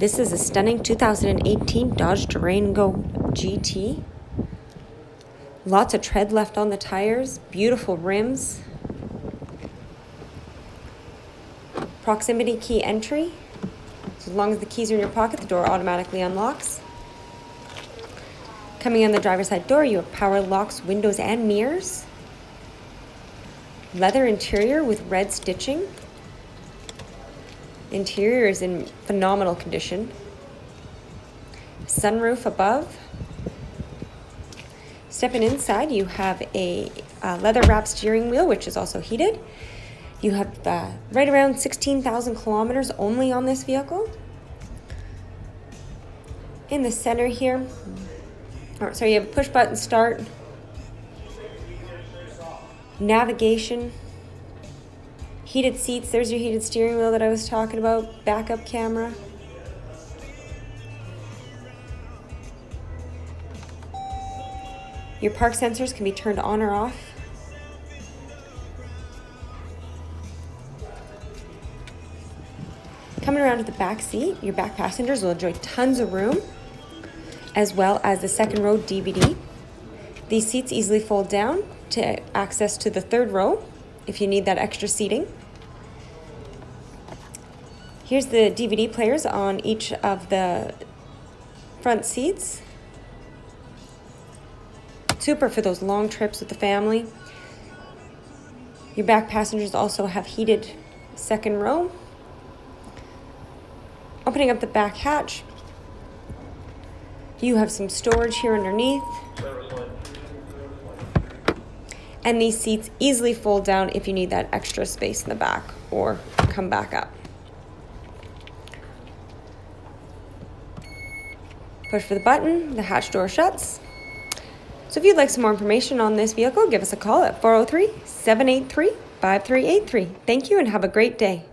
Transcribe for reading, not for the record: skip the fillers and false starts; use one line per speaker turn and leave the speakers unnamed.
This is a stunning 2018 Dodge Durango GT. Lots of tread left on the tires, beautiful rims. Proximity key entry. So as long as the keys are in your pocket, the door automatically unlocks. Coming in the driver's side door, you have power locks, windows, and mirrors. Leather interior with red stitching. Interior is in phenomenal condition. Sunroof above. Stepping inside, you have a leather wrapped steering wheel, which is also heated. You have right around 16,000 kilometers only on this vehicle. In the center here, you have a push button start, navigation, heated seats. There's your heated steering wheel that I was talking about, backup camera. Your park sensors can be turned on or off. Coming around to the back seat, your back passengers will enjoy tons of room, as well as the second row DVD. These seats easily fold down to access to the third row if you need that extra seating. Here's the DVD players on each of the front seats. Super for those long trips with the family. Your back passengers also have heated second row. Opening up the back hatch, you have some storage here underneath. And these seats easily fold down if you need that extra space in the back or come back up. Push for the button, the hatch door shuts. So if you'd like some more information on this vehicle, give us a call at 403-783-5383. Thank you and have a great day.